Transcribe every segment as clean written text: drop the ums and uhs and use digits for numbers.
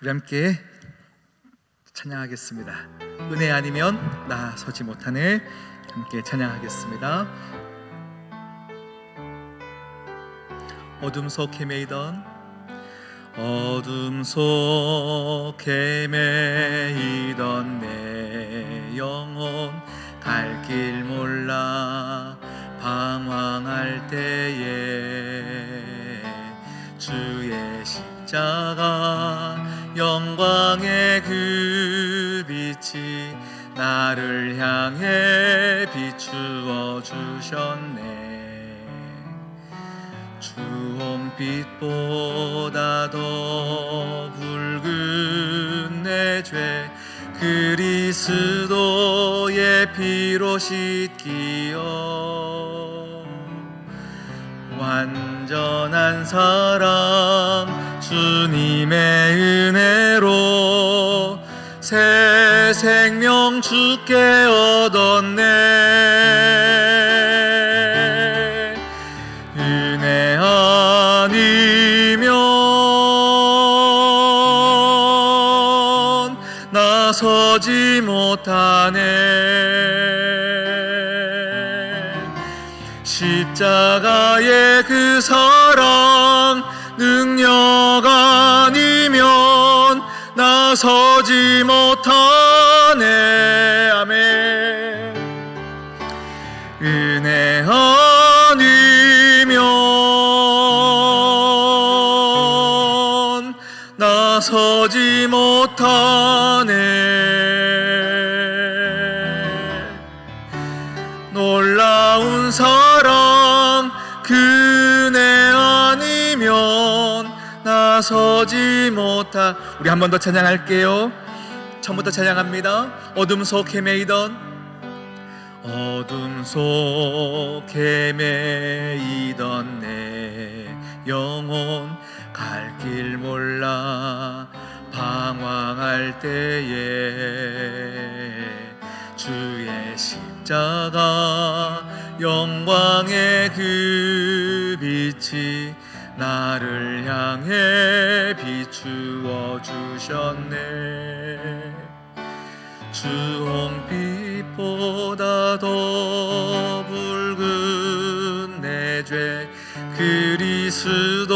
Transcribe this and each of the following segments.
우리 함께 찬양하겠습니다. 은혜 아니면 나 서지 못하네. 함께 찬양하겠습니다. 어둠 속 헤매이던 내 영혼 갈 길 몰라 방황할 때에 주의 십자가 영광의 그 빛이 나를 향해 비추어 주셨네. 주홍빛보다 더 붉은 내 죄 그리스도의 피로 씻기어 완전한 사랑 주님의 은혜로 새 생명 주께 얻었네. 은혜 아니면 나서지 못하네. 십자가의 그 사랑 능력 아니면 나서지 못하네. 아멘. 은혜 아니면 나서지 못하네. 놀라운 사랑 그네 아니면 나서지 못하. 우리 한 번 더 찬양할게요. 처음부터 찬양합니다. 어둠 속 헤매이던 내 영혼 갈 길 몰라 방황할 때에 주의 십자가 영광의 그 빛이 나를 향해 비추어 주셨네. 주홍빛보다 더 붉은 내 죄 그리스도의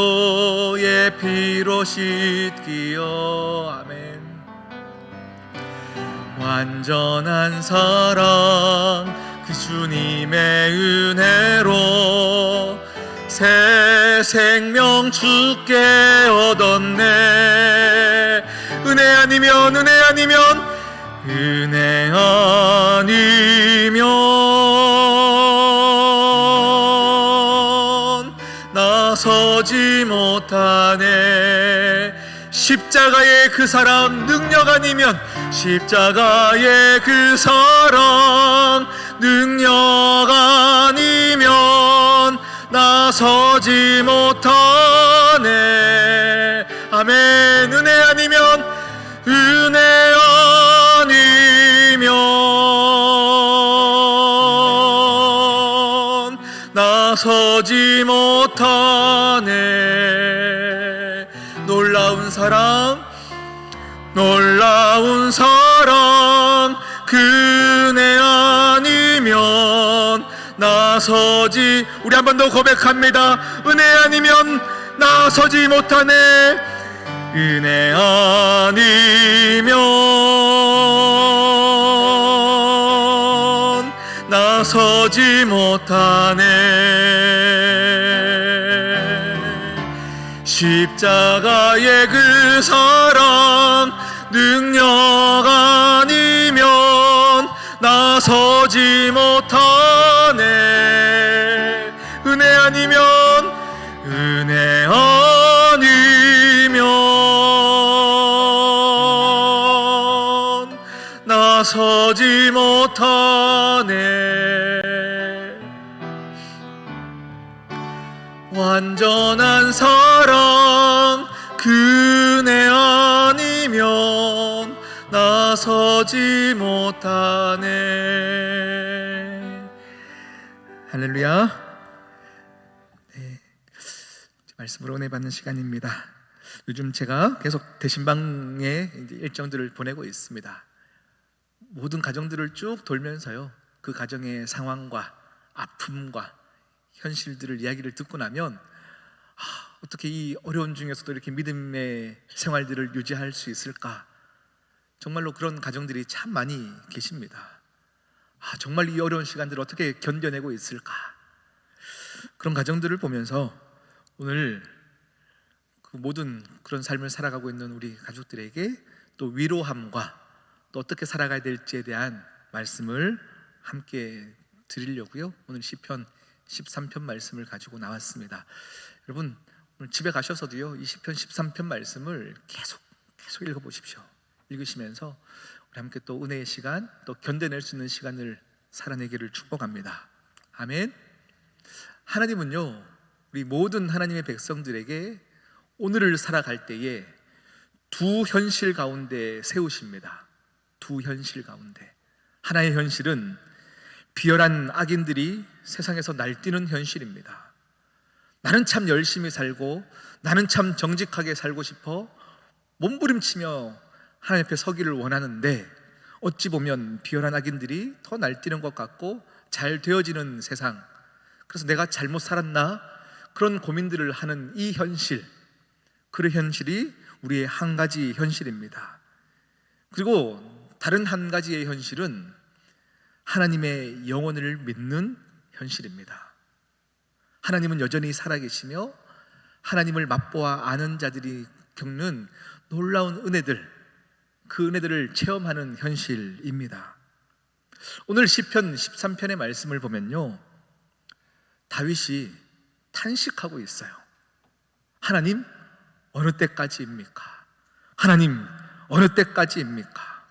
피로 씻기어. 아멘. 완전한 사랑 그 주님의 은혜로 새 생명 주께 얻었네. 은혜 아니면 나서지 못하네. 십자가의 그 사랑 능력 아니면 십자가의 그 사랑 능력 아니면 나서지 못하네. 아멘. 은혜 아니면 나서지 못하네. 놀라운 사랑 그네 아니면 나서지. 우리 한 번 더 고백합니다. 은혜 아니면 나서지 못하네. 은혜 아니면 나서지 못하네. 십자가의 그 사랑 능력 아니면 나서지 못하네. 은혜 아니면 나서지 못하네. 완전한 사랑 그네 아니면 나서지 못하네. 할렐루야. 네, 말씀으로 은혜 받는 시간입니다. 요즘 제가 계속 대신방에 이제 일정들을 보내고 있습니다. 모든 가정들을 쭉 돌면서요, 그 가정의 상황과 아픔과 현실들을 이야기를 듣고 나면 어떻게 이 어려운 중에서도 이렇게 믿음의 생활들을 유지할 수 있을까? 정말로 그런 가정들이 참 많이 계십니다. 정말 이 어려운 시간들을 어떻게 견뎌내고 있을까? 그런 가정들을 보면서 오늘 그 모든 그런 삶을 살아가고 있는 우리 가족들에게 또 위로함과 또 어떻게 살아가야 될지에 대한 말씀을 함께 드리려고요, 오늘 시편 13편 말씀을 가지고 나왔습니다. 여러분, 오늘 집에 가셔서도요, 이 시편 13편 말씀을 계속 읽어보십시오. 읽으시면서 우리 함께 또 은혜의 시간, 또 견뎌낼 수 있는 시간을 살아내기를 축복합니다. 아멘. 하나님은요, 우리 모든 하나님의 백성들에게 오늘을 살아갈 때에 두 현실 가운데 세우십니다. 두 현실 가운데. 하나의 현실은 비열한 악인들이 세상에서 날뛰는 현실입니다. 나는 참 열심히 살고 나는 참 정직하게 살고 싶어 몸부림치며 하나님 앞에 서기를 원하는데, 어찌 보면 비열한 악인들이 더 날뛰는 것 같고 잘 되어지는 세상, 그래서 내가 잘못 살았나? 그런 고민들을 하는 이 현실, 그 현실이 우리의 한 가지 현실입니다. 그리고 다른 한 가지의 현실은 하나님의 영원을 믿는 현실입니다. 하나님은 여전히 살아계시며 하나님을 맛보아 아는 자들이 겪는 놀라운 은혜들, 그 은혜들을 체험하는 현실입니다. 오늘 시편 13편의 말씀을 보면요, 다윗이 탄식하고 있어요. 하나님, 어느 때까지입니까? 하나님, 어느 때까지입니까?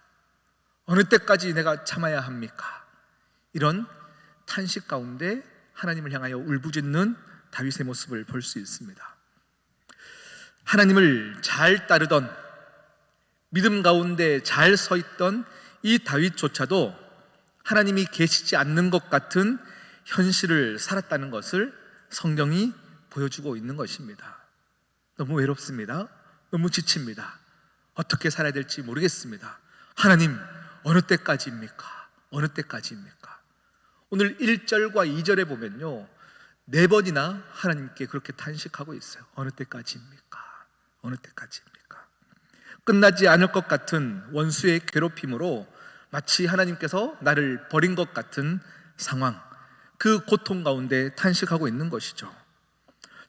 어느 때까지 내가 참아야 합니까? 이런 탄식 가운데 하나님을 향하여 울부짖는 다윗의 모습을 볼 수 있습니다. 하나님을 잘 따르던, 믿음 가운데 잘 서 있던 이 다윗조차도 하나님이 계시지 않는 것 같은 현실을 살았다는 것을 성경이 보여주고 있는 것입니다. 너무 외롭습니다. 너무 지칩니다. 어떻게 살아야 될지 모르겠습니다. 하나님, 어느 때까지입니까? 어느 때까지입니까? 오늘 1절과 2절에 보면요, 4번이나 하나님께 그렇게 탄식하고 있어요. 어느 때까지입니까? 어느 때까지입니까? 끝나지 않을 것 같은 원수의 괴롭힘으로 마치 하나님께서 나를 버린 것 같은 상황, 그 고통 가운데 탄식하고 있는 것이죠.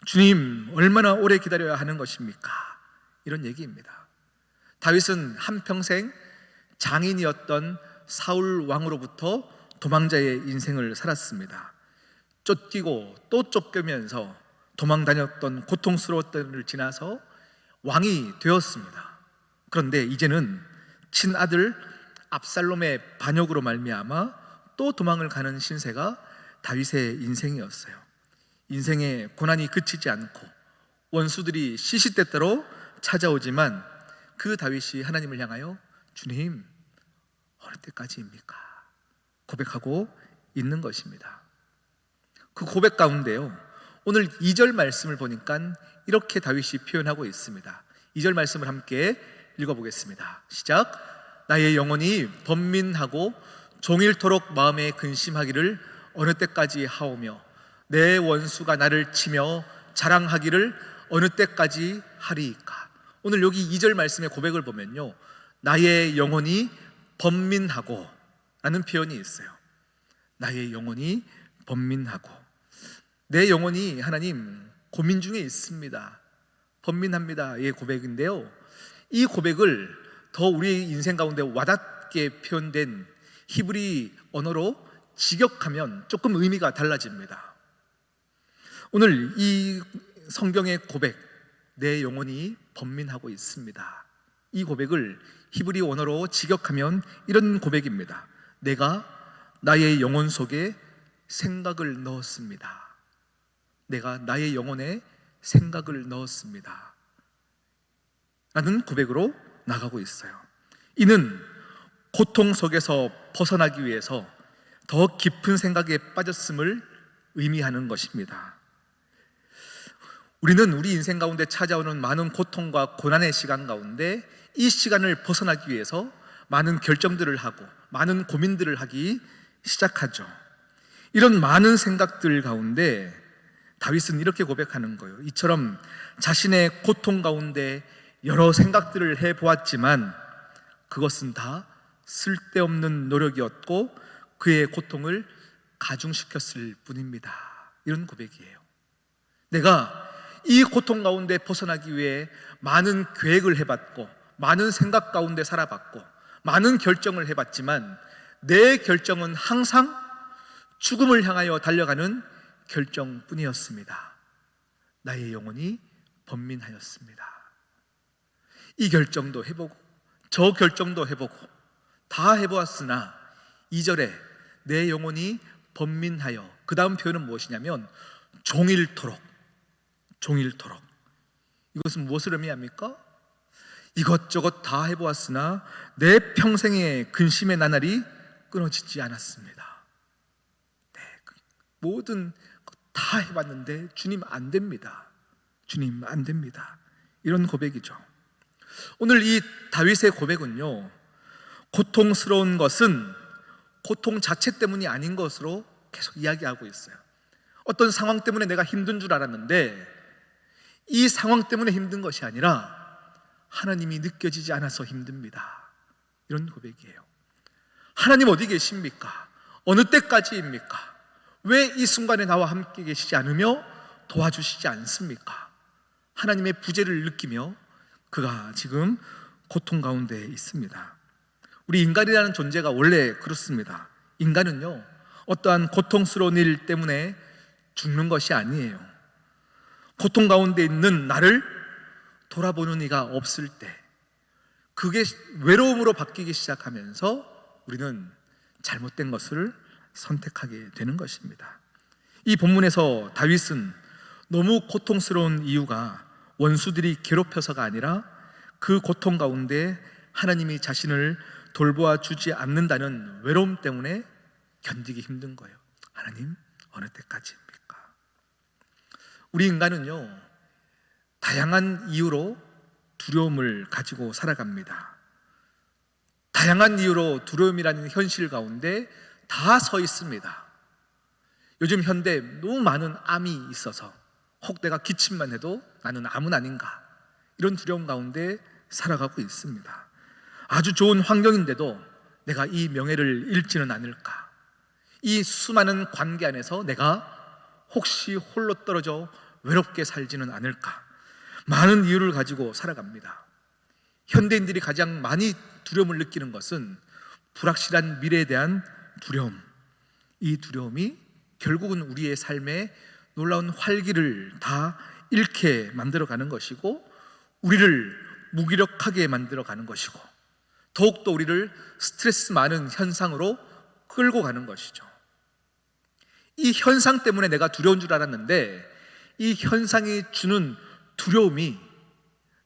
주님, 얼마나 오래 기다려야 하는 것입니까? 이런 얘기입니다. 다윗은 한평생 장인이었던 사울 왕으로부터 도망자의 인생을 살았습니다. 쫓기고 또 쫓기면서 도망 다녔던 고통스러웠던 때를 지나서 왕이 되었습니다. 그런데 이제는 친아들 압살롬의 반역으로 말미암아 또 도망을 가는 신세가 다윗의 인생이었어요. 인생의 고난이 그치지 않고 원수들이 시시때때로 찾아오지만 그 다윗이 하나님을 향하여 주님, 어느 때까지입니까? 고백하고 있는 것입니다. 그 고백 가운데요, 오늘 2절 말씀을 보니까 이렇게 다윗이 표현하고 있습니다. 2절 말씀을 함께 읽어보겠습니다. 시작. 나의 영혼이 번민하고 종일토록 마음에 근심하기를 어느 때까지 하오며 내 원수가 나를 치며 자랑하기를 어느 때까지 하리이까. 오늘 여기 2절 말씀의 고백을 보면요, 나의 영혼이 번민하고 라는 표현이 있어요. 나의 영혼이 번민하고, 내 영혼이 하나님 고민 중에 있습니다. 번민합니다의 고백인데요, 이 고백을 더 우리 인생 가운데 와닿게 표현된 히브리 언어로 직역하면 조금 의미가 달라집니다. 오늘 이 성경의 고백, 내 영혼이 번민하고 있습니다, 이 고백을 히브리 언어로 직역하면 이런 고백입니다. 내가 나의 영혼 속에 생각을 넣었습니다. 내가 나의 영혼에 생각을 넣었습니다 라는 고백으로 나가고 있어요. 이는 고통 속에서 벗어나기 위해서 더 깊은 생각에 빠졌음을 의미하는 것입니다. 우리는 우리 인생 가운데 찾아오는 많은 고통과 고난의 시간 가운데 이 시간을 벗어나기 위해서 많은 결정들을 하고 많은 고민들을 하기 시작하죠. 이런 많은 생각들 가운데 다윗은 이렇게 고백하는 거예요. 이처럼 자신의 고통 가운데 여러 생각들을 해보았지만 그것은 다 쓸데없는 노력이었고 그의 고통을 가중시켰을 뿐입니다. 이런 고백이에요. 내가 이 고통 가운데 벗어나기 위해 많은 계획을 해봤고 많은 생각 가운데 살아봤고 많은 결정을 해봤지만 내 결정은 항상 죽음을 향하여 달려가는 결정뿐이었습니다. 나의 영혼이 번민하였습니다. 이 결정도 해보고 저 결정도 해보고 다 해보았으나 2절에 내 영혼이 번민하여, 그 다음 표현은 무엇이냐면 종일토록. 이것은 무엇을 의미합니까? 이것저것 다 해보았으나 내 평생의 근심의 나날이 끊어지지 않았습니다. 모든 것 다 해봤는데 주님 안 됩니다. 주님 안 됩니다. 이런 고백이죠. 오늘 이 다윗의 고백은요, 고통스러운 것은 고통 자체 때문이 아닌 것으로 계속 이야기하고 있어요. 어떤 상황 때문에 내가 힘든 줄 알았는데 이 상황 때문에 힘든 것이 아니라 하나님이 느껴지지 않아서 힘듭니다. 이런 고백이에요. 하나님 어디 계십니까? 어느 때까지입니까? 왜 이 순간에 나와 함께 계시지 않으며 도와주시지 않습니까? 하나님의 부재를 느끼며 그가 지금 고통 가운데 있습니다. 우리 인간이라는 존재가 원래 그렇습니다. 인간은요, 어떠한 고통스러운 일 때문에 죽는 것이 아니에요. 고통 가운데 있는 나를 돌아보는 이가 없을 때 그게 외로움으로 바뀌기 시작하면서 우리는 잘못된 것을 선택하게 되는 것입니다. 이 본문에서 다윗은 너무 고통스러운 이유가 원수들이 괴롭혀서가 아니라 그 고통 가운데 하나님이 자신을 돌보아 주지 않는다는 외로움 때문에 견디기 힘든 거예요. 하나님 어느 때까지입니까? 우리 인간은요, 다양한 이유로 두려움을 가지고 살아갑니다. 다양한 이유로 두려움이라는 현실 가운데 다 서 있습니다. 요즘 현대에 너무 많은 암이 있어서 혹 내가 기침만 해도 나는 암은 아닌가, 이런 두려움 가운데 살아가고 있습니다. 아주 좋은 환경인데도 내가 이 명예를 잃지는 않을까, 이 수많은 관계 안에서 내가 혹시 홀로 떨어져 외롭게 살지는 않을까, 많은 이유를 가지고 살아갑니다. 현대인들이 가장 많이 두려움을 느끼는 것은 불확실한 미래에 대한 두려움. 이 두려움이 결국은 우리의 삶에 놀라운 활기를 다 잃게 만들어가는 것이고 우리를 무기력하게 만들어가는 것이고 더욱더 우리를 스트레스 많은 현상으로 끌고 가는 것이죠. 이 현상 때문에 내가 두려운 줄 알았는데 이 현상이 주는 두려움이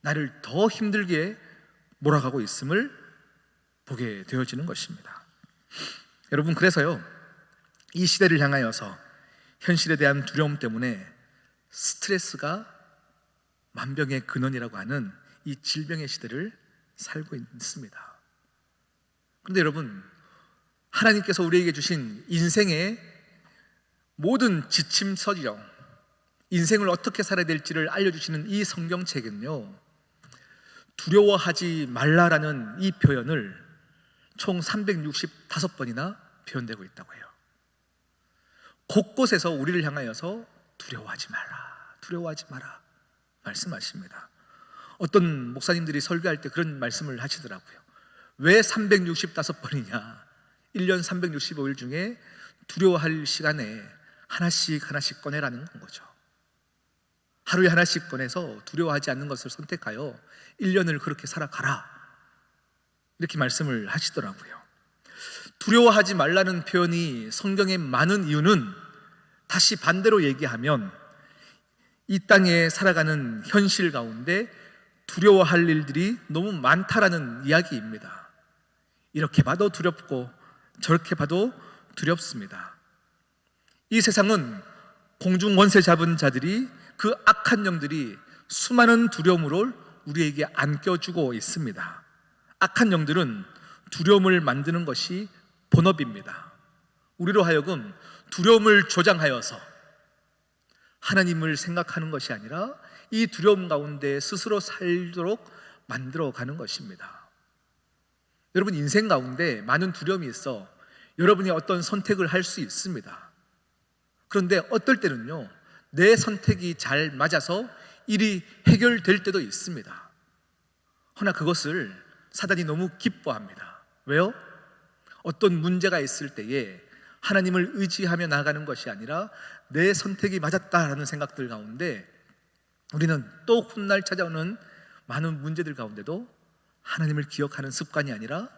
나를 더 힘들게 몰아가고 있음을 보게 되어지는 것입니다. 여러분, 그래서요, 이 시대를 향하여서 현실에 대한 두려움 때문에 스트레스가 만병의 근원이라고 하는 이 질병의 시대를 살고 있습니다. 그런데 여러분, 하나님께서 우리에게 주신 인생의 모든 지침서적, 인생을 어떻게 살아야 될지를 알려주시는 이 성경책은요, 두려워하지 말라라는 이 표현을 총 365번이나 표현되고 있다고 해요. 곳곳에서 우리를 향하여서 두려워하지 마라 말씀하십니다. 어떤 목사님들이 설교할 때 그런 말씀을 하시더라고요. 왜 365번이냐? 1년 365일 중에 두려워할 시간에 하나씩 꺼내라는 거죠. 하루에 하나씩 꺼내서 두려워하지 않는 것을 선택하여 1년을 그렇게 살아가라, 이렇게 말씀을 하시더라고요. 두려워하지 말라는 표현이 성경에 많은 이유는 다시 반대로 얘기하면 이 땅에 살아가는 현실 가운데 두려워할 일들이 너무 많다라는 이야기입니다. 이렇게 봐도 두렵고 저렇게 봐도 두렵습니다. 이 세상은 공중 원세 잡은 자들이 그 악한 영들이 수많은 두려움을 우리에게 안겨주고 있습니다. 악한 영들은 두려움을 만드는 것이 본업입니다. 우리로 하여금 두려움을 조장하여서 하나님을 생각하는 것이 아니라 이 두려움 가운데 스스로 살도록 만들어가는 것입니다. 여러분, 인생 가운데 많은 두려움이 있어 여러분이 어떤 선택을 할 수 있습니다. 그런데 어떨 때는요, 내 선택이 잘 맞아서 일이 해결될 때도 있습니다. 그러나 그것을 사단이 너무 기뻐합니다. 왜요? 어떤 문제가 있을 때에 하나님을 의지하며 나아가는 것이 아니라 내 선택이 맞았다라는 생각들 가운데 우리는 또 훗날 찾아오는 많은 문제들 가운데도 하나님을 기억하는 습관이 아니라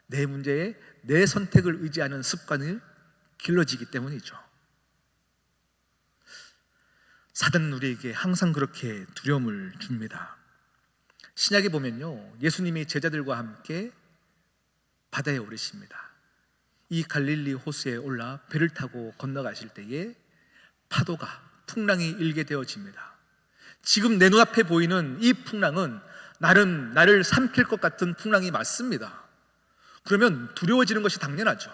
내 문제에 내 선택을 의지하는 습관을 길러지기 때문이죠. 사단은 우리에게 항상 그렇게 두려움을 줍니다. 신약에 보면요, 예수님이 제자들과 함께 바다에 오르십니다. 이 갈릴리 호수에 올라 배를 타고 건너가실 때에 파도가, 풍랑이 일게 되어집니다. 지금 내 눈앞에 보이는 이 풍랑은 나를 삼킬 것 같은 풍랑이 맞습니다. 그러면 두려워지는 것이 당연하죠.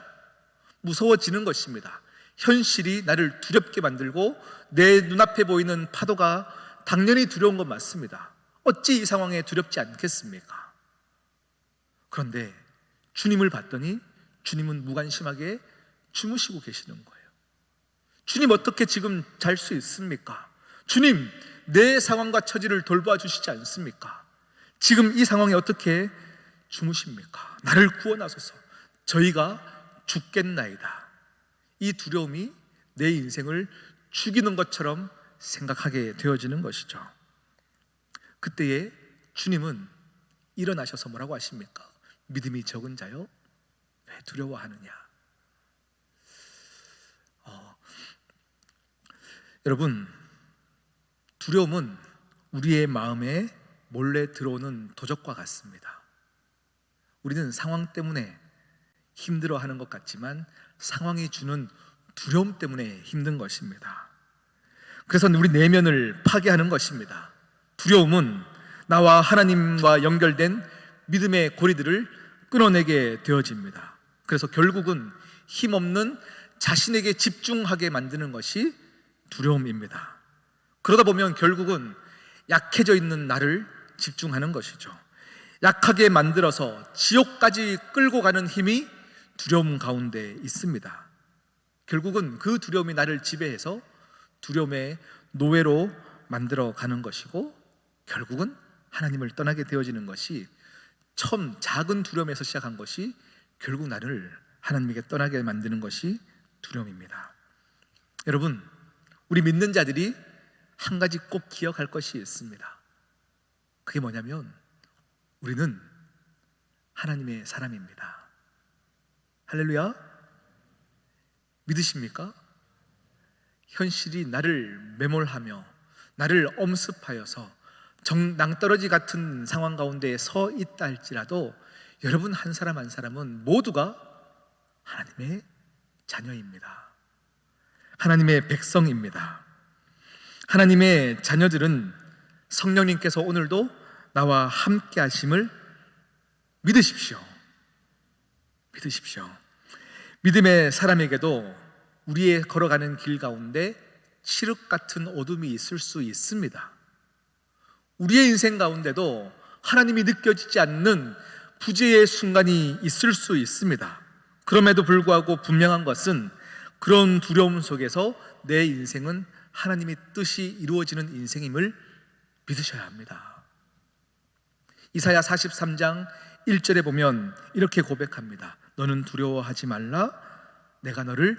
무서워지는 것입니다. 현실이 나를 두렵게 만들고 내 눈앞에 보이는 파도가 당연히 두려운 건 맞습니다. 어찌 이 상황에 두렵지 않겠습니까? 그런데 주님을 봤더니 주님은 무관심하게 주무시고 계시는 거예요. 주님, 어떻게 지금 잘 수 있습니까? 주님, 내 상황과 처지를 돌봐 주시지 않습니까? 지금 이 상황에 어떻게 주무십니까? 나를 구원하소서. 저희가 죽겠나이다. 이 두려움이 내 인생을 죽이는 것처럼 생각하게 되어지는 것이죠. 그때에 주님은 일어나셔서 뭐라고 하십니까? 믿음이 적은 자요, 왜 두려워하느냐? 여러분, 두려움은 우리의 마음에 몰래 들어오는 도적과 같습니다. 우리는 상황 때문에 힘들어하는 것 같지만 상황이 주는 두려움 때문에 힘든 것입니다. 그래서 우리 내면을 파괴하는 것입니다. 두려움은 나와 하나님과 연결된 믿음의 고리들을 끊어내게 되어집니다. 그래서 결국은 힘없는 자신에게 집중하게 만드는 것이 두려움입니다. 그러다 보면 결국은 약해져 있는 나를 집중하는 것이죠. 약하게 만들어서 지옥까지 끌고 가는 힘이 두려움 가운데 있습니다. 결국은 그 두려움이 나를 지배해서 두려움의 노예로 만들어 가는 것이고, 결국은 하나님을 떠나게 되어지는 것이, 처음 작은 두려움에서 시작한 것이 결국 나를 하나님에게 떠나게 만드는 것이 두려움입니다. 여러분, 우리 믿는 자들이 한 가지 꼭 기억할 것이 있습니다. 그게 뭐냐면 우리는 하나님의 사람입니다. 할렐루야. 믿으십니까? 현실이 나를 매몰하며 나를 엄습하여서 낭떠러지 같은 상황 가운데 서 있다 할지라도 여러분 한 사람 한 사람은 모두가 하나님의 자녀입니다. 하나님의 백성입니다. 하나님의 자녀들은 성령님께서 오늘도 나와 함께 하심을 믿으십시오. 믿으십시오. 믿음의 사람에게도 우리의 걸어가는 길 가운데 칠흑 같은 어둠이 있을 수 있습니다. 우리의 인생 가운데도 하나님이 느껴지지 않는 부재의 순간이 있을 수 있습니다. 그럼에도 불구하고 분명한 것은 그런 두려움 속에서 내 인생은 하나님의 뜻이 이루어지는 인생임을 믿으셔야 합니다. 이사야 43장 1절에 보면 이렇게 고백합니다. 너는 두려워하지 말라. 내가 너를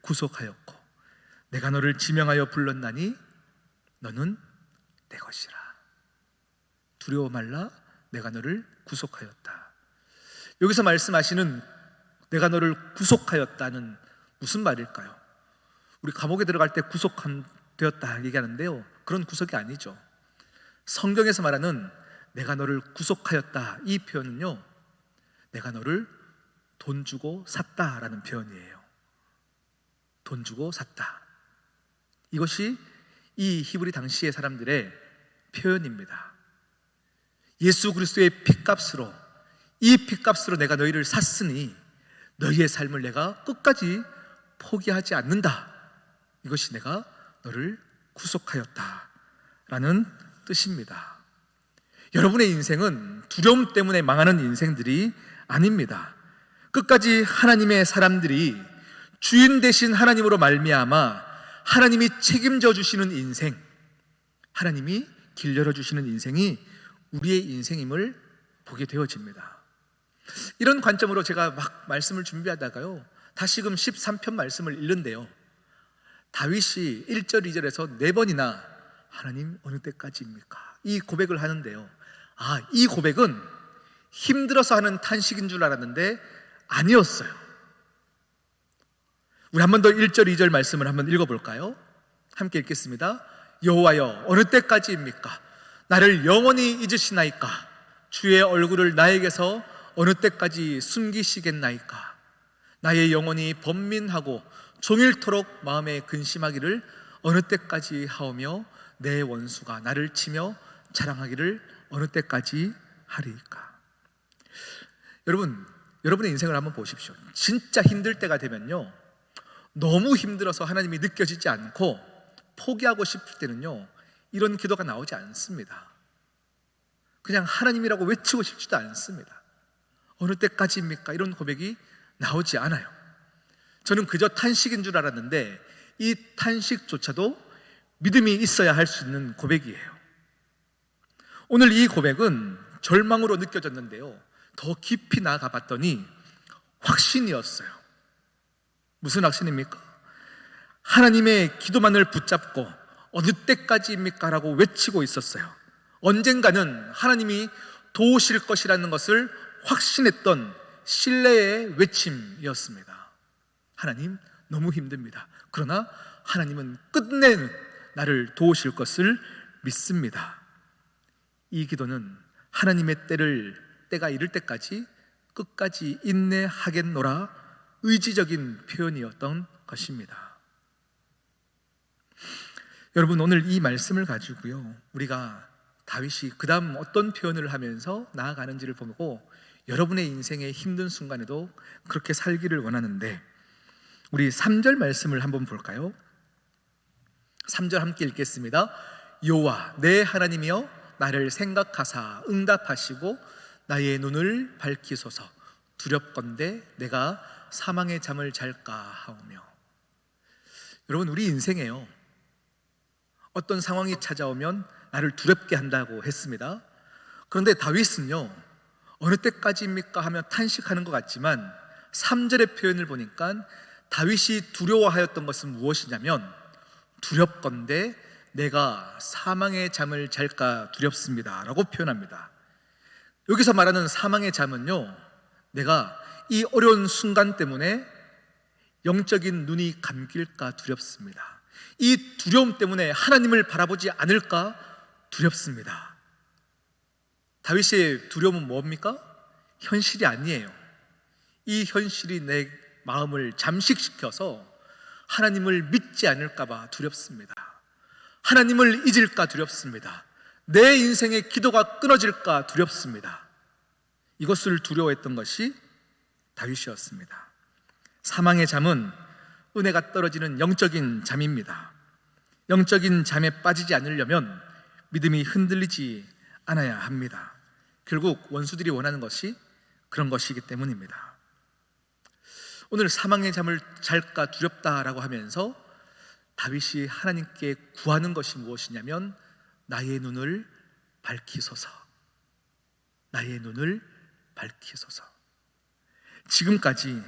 구속하였고 내가 너를 지명하여 불렀나니 너는 내 것이라. 두려워 말라. 내가 너를 구속하였다. 여기서 말씀하시는 내가 너를 구속하였다는 무슨 말일까요? 우리 감옥에 들어갈 때 구속되었다 얘기하는데요, 그런 구속이 아니죠. 성경에서 말하는 내가 너를 구속하였다, 이 표현은요, 내가 너를 돈 주고 샀다라는 표현이에요. 돈 주고 샀다. 이것이 이 히브리 당시의 사람들의 표현입니다. 예수 그리스도의 핏값으로, 이 핏값으로 내가 너희를 샀으니 너희의 삶을 내가 끝까지 포기하지 않는다. 이것이 내가 너를 구속하였다 라는 뜻입니다. 여러분의 인생은 두려움 때문에 망하는 인생들이 아닙니다. 끝까지 하나님의 사람들이 주인 되신 하나님으로 말미암아 하나님이 책임져 주시는 인생, 하나님이 길 열어주시는 인생이 우리의 인생임을 보게 되어집니다. 이런 관점으로 제가 막 말씀을 준비하다가요, 다시금 13편 말씀을 읽는데요, 다윗이 1절 2절에서 4번이나 하나님 어느 때까지입니까? 이 고백을 하는데요, 이 고백은 힘들어서 하는 탄식인 줄 알았는데 아니었어요. 우리 한 번 더 1절 2절 말씀을 한번 읽어볼까요? 함께 읽겠습니다. 여호와여 어느 때까지입니까? 나를 영원히 잊으시나이까? 주의 얼굴을 나에게서 어느 때까지 숨기시겠나이까? 나의 영혼이 번민하고 종일토록 마음에 근심하기를 어느 때까지 하오며 내 원수가 나를 치며 자랑하기를 어느 때까지 하리이까? 여러분의 인생을 한번 보십시오. 진짜 힘들 때가 되면요, 너무 힘들어서 하나님이 느껴지지 않고 포기하고 싶을 때는요, 이런 기도가 나오지 않습니다. 그냥 하나님이라고 외치고 싶지도 않습니다. 어느 때까지입니까? 이런 고백이 나오지 않아요. 저는 그저 탄식인 줄 알았는데 이 탄식조차도 믿음이 있어야 할 수 있는 고백이에요. 오늘 이 고백은 절망으로 느껴졌는데요, 더 깊이 나아가 봤더니 확신이었어요. 무슨 확신입니까? 하나님의 기도만을 붙잡고 어느 때까지입니까? 라고 외치고 있었어요. 언젠가는 하나님이 도우실 것이라는 것을 확신했던 신뢰의 외침이었습니다. 하나님, 너무 힘듭니다. 그러나 하나님은 끝내 나를 도우실 것을 믿습니다. 이 기도는 하나님의 때가 이를 때까지 끝까지 인내하겠노라 의지적인 표현이었던 것입니다. 여러분, 오늘 이 말씀을 가지고요, 우리가 다윗이 그 다음 어떤 표현을 하면서 나아가는지를 보고 여러분의 인생의 힘든 순간에도 그렇게 살기를 원하는데, 우리 3절 말씀을 한번 볼까요? 3절 함께 읽겠습니다. 여호와 내 하나님이여 나를 생각하사 응답하시고 나의 눈을 밝히소서. 두렵건대 내가 사망의 잠을 잘까 하오며. 여러분, 우리 인생에요, 어떤 상황이 찾아오면 나를 두렵게 한다고 했습니다. 그런데 다윗은요, 어느 때까지입니까? 하며 탄식하는 것 같지만 3절의 표현을 보니까 다윗이 두려워하였던 것은 무엇이냐면, 두렵건대 내가 사망의 잠을 잘까 두렵습니다 라고 표현합니다. 여기서 말하는 사망의 잠은요, 내가 이 어려운 순간 때문에 영적인 눈이 감길까 두렵습니다. 이 두려움 때문에 하나님을 바라보지 않을까 두렵습니다. 다윗의 두려움은 뭡니까? 현실이 아니에요. 이 현실이 내 마음을 잠식시켜서 하나님을 믿지 않을까 봐 두렵습니다. 하나님을 잊을까 두렵습니다. 내 인생의 기도가 끊어질까 두렵습니다. 이것을 두려워했던 것이 다윗이었습니다. 사망의 잠은 은혜가 떨어지는 영적인 잠입니다. 영적인 잠에 빠지지 않으려면 믿음이 흔들리지 않아야 합니다. 결국 원수들이 원하는 것이 그런 것이기 때문입니다. 오늘 사망의 잠을 잘까 두렵다라고 하면서 다윗이 하나님께 구하는 것이 무엇이냐면, 나의 눈을 밝히소서. 나의 눈을 밝히소서. 지금까지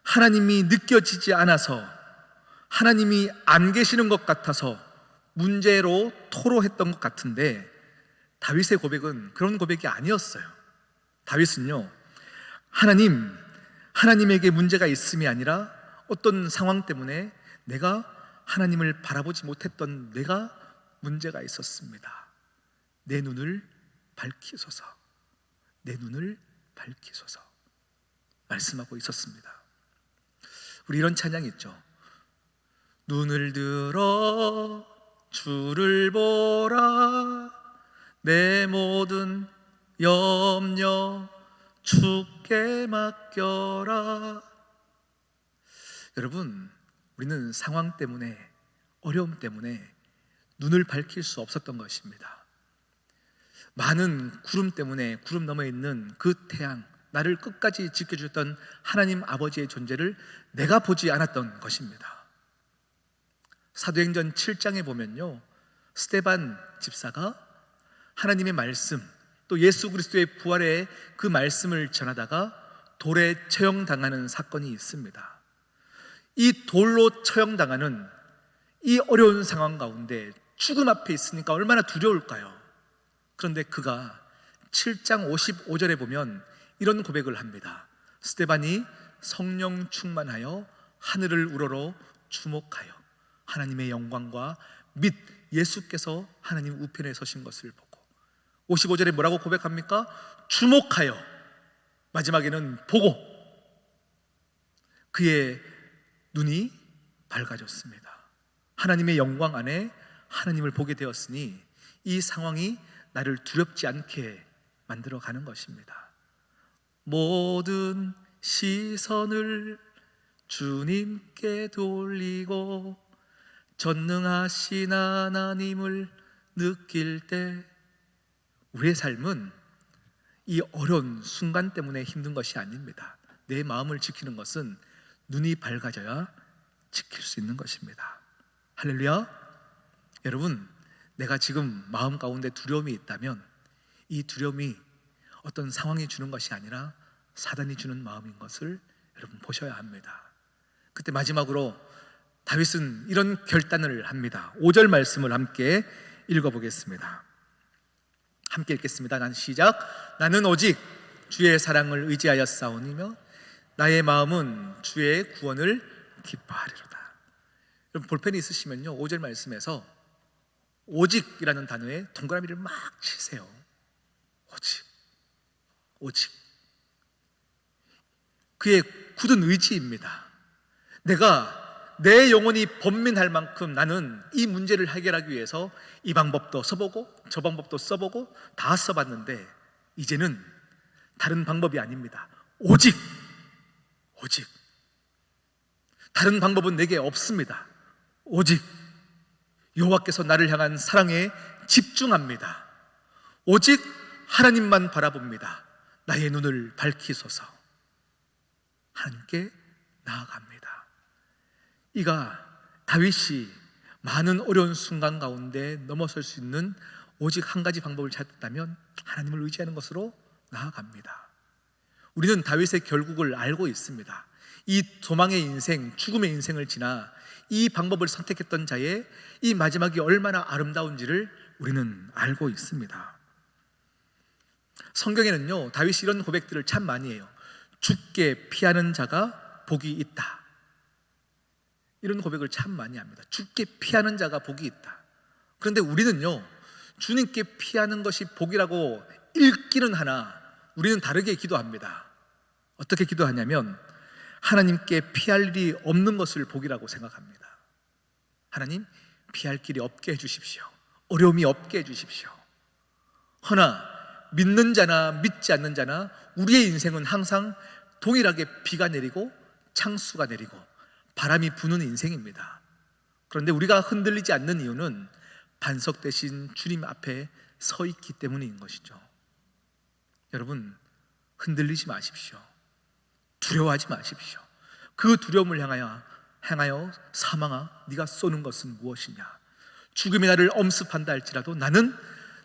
하나님이 느껴지지 않아서, 하나님이 안 계시는 것 같아서 문제로 토로했던 것 같은데, 다윗의 고백은 그런 고백이 아니었어요. 다윗은요, 하나님에게 문제가 있음이 아니라 어떤 상황 때문에 내가 하나님을 바라보지 못했던 내가 문제가 있었습니다. 내 눈을 밝히소서. 내 눈을 밝히소서 말씀하고 있었습니다. 우리 이런 찬양이 있죠. 눈을 들어 주를 보라. 내 모든 염려 주께 맡겨라. 여러분, 우리는 상황 때문에, 어려움 때문에 눈을 밝힐 수 없었던 것입니다. 많은 구름 때문에 구름 너머에 있는 그 태양, 나를 끝까지 지켜주셨던 하나님 아버지의 존재를 내가 보지 않았던 것입니다. 사도행전 7장에 보면요, 스데반 집사가 하나님의 말씀, 또 예수 그리스도의 부활의 그 말씀을 전하다가 돌에 처형당하는 사건이 있습니다. 이 돌로 처형당하는 이 어려운 상황 가운데 죽음 앞에 있으니까 얼마나 두려울까요? 그런데 그가 7장 55절에 보면 이런 고백을 합니다. 스데반이 성령 충만하여 하늘을 우러러 주목하여 하나님의 영광과 및 예수께서 하나님 우편에 서신 것을 보고, 55절에 뭐라고 고백합니까? 주목하여, 마지막에는 보고 그의 눈이 밝아졌습니다. 하나님의 영광 안에 하나님을 보게 되었으니 이 상황이 나를 두렵지 않게 만들어 가는 것입니다. 모든 시선을 주님께 돌리고 전능하신 하나님을 느낄 때, 우리의 삶은 이 어려운 순간 때문에 힘든 것이 아닙니다. 내 마음을 지키는 것은 눈이 밝아져야 지킬 수 있는 것입니다. 할렐루야. 여러분, 내가 지금 마음 가운데 두려움이 있다면 이 두려움이 어떤 상황이 주는 것이 아니라 사단이 주는 마음인 것을 여러분 보셔야 합니다. 그때 마지막으로 다윗은 이런 결단을 합니다. 5절 말씀을 함께 읽어보겠습니다. 함께 읽겠습니다. 난 시작. 나는 오직 주의 사랑을 의지하여 싸우니며 나의 마음은 주의 구원을 기뻐하리로다. 여러분 볼펜이 있으시면요, 5절 말씀에서 오직이라는 단어에 동그라미를 막 치세요. 오직, 오직. 그의 굳은 의지입니다. 내가 내 영혼이 번민할 만큼 나는 이 문제를 해결하기 위해서 이 방법도 써보고 저 방법도 써보고 다 써봤는데 이제는 다른 방법이 아닙니다. 오직, 오직. 다른 방법은 내게 없습니다. 오직 여호와께서 나를 향한 사랑에 집중합니다. 오직 하나님만 바라봅니다. 나의 눈을 밝히소서. 하나님께 나아갑니다. 이가 다윗이 많은 어려운 순간 가운데 넘어설 수 있는 오직 한 가지 방법을 찾았다면 하나님을 의지하는 것으로 나아갑니다. 우리는 다윗의 결국을 알고 있습니다. 이 도망의 인생, 죽음의 인생을 지나 이 방법을 선택했던 자의 이 마지막이 얼마나 아름다운지를 우리는 알고 있습니다. 성경에는요, 다윗이 이런 고백들을 참 많이 해요. 죽게 피하는 자가 복이 있다. 이런 고백을 참 많이 합니다. 죽게 피하는 자가 복이 있다. 그런데 우리는요, 주님께 피하는 것이 복이라고 읽기는 하나 우리는 다르게 기도합니다. 어떻게 기도하냐면 하나님께 피할 일이 없는 것을 복이라고 생각합니다. 하나님, 피할 길이 없게 해주십시오. 어려움이 없게 해주십시오. 허나 믿는 자나 믿지 않는 자나 우리의 인생은 항상 동일하게 비가 내리고 창수가 내리고 바람이 부는 인생입니다. 그런데 우리가 흔들리지 않는 이유는 반석 대신 주님 앞에 서 있기 때문인 것이죠. 여러분, 흔들리지 마십시오. 두려워하지 마십시오. 그 두려움을 향하여 사망아, 네가 쏘는 것은 무엇이냐? 죽음이 나를 엄습한다 할지라도 나는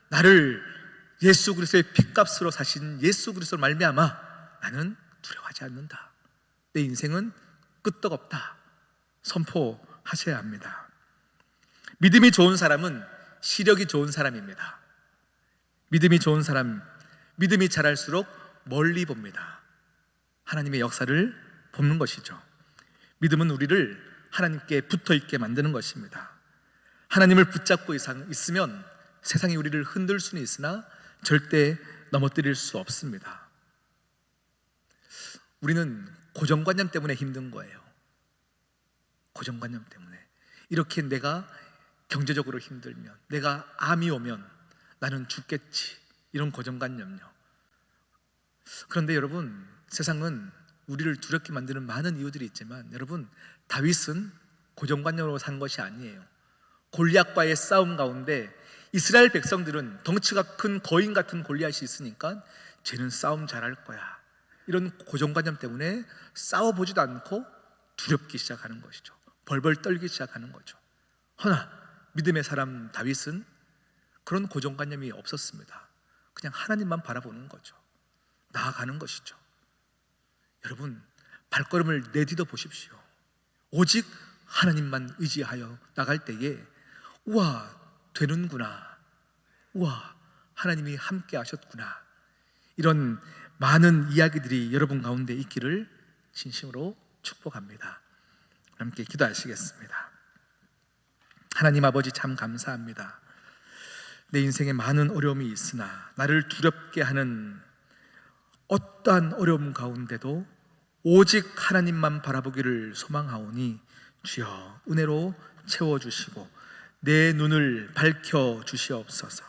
나를 예수 그리스도의 핏값으로 사신 예수 그리스도로 말미암아 나는 두려워하지 않는다. 내 인생은 끄떡없다. 선포하셔야 합니다. 믿음이 좋은 사람은 시력이 좋은 사람입니다. 믿음이 좋은 사람, 믿음이 자랄수록 멀리 봅니다. 하나님의 역사를 보는 것이죠. 믿음은 우리를 하나님께 붙어 있게 만드는 것입니다. 하나님을 붙잡고 있으면 세상이 우리를 흔들 수는 있으나 절대 넘어뜨릴 수 없습니다. 우리는 고정관념 때문에 힘든 거예요. 고정관념 때문에. 이렇게 내가 경제적으로 힘들면, 내가 암이 오면 나는 죽겠지, 이런 고정관념요. 그런데 여러분, 세상은 우리를 두렵게 만드는 많은 이유들이 있지만, 여러분, 다윗은 고정관념으로 산 것이 아니에요. 골리앗과의 싸움 가운데 이스라엘 백성들은 덩치가 큰 거인 같은 골리앗이 있으니까 쟤는 싸움 잘할 거야, 이런 고정관념 때문에 싸워보지도 않고 두렵기 시작하는 것이죠. 벌벌 떨기 시작하는 거죠. 허나 믿음의 사람 다윗은 그런 고정관념이 없었습니다. 그냥 하나님만 바라보는 거죠. 나아가는 것이죠. 여러분, 발걸음을 내디뎌 보십시오. 오직 하나님만 의지하여 나갈 때에 우와, 되는구나, 우와, 하나님이 함께 하셨구나, 이런 많은 이야기들이 여러분 가운데 있기를 진심으로 축복합니다. 함께 기도하시겠습니다. 하나님 아버지, 참 감사합니다. 내 인생에 많은 어려움이 있으나 나를 두렵게 하는 어떠한 어려움 가운데도 오직 하나님만 바라보기를 소망하오니 주여 은혜로 채워주시고 내 눈을 밝혀주시옵소서.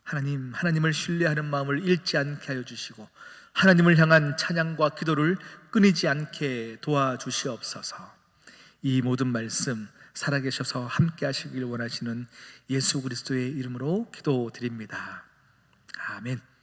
하나님을 신뢰하는 마음을 잃지 않게 하여 주시고 하나님을 향한 찬양과 기도를 끊이지 않게 도와주시옵소서. 이 모든 말씀 살아계셔서 함께 하시길 원하시는 예수 그리스도의 이름으로 기도드립니다. 아멘.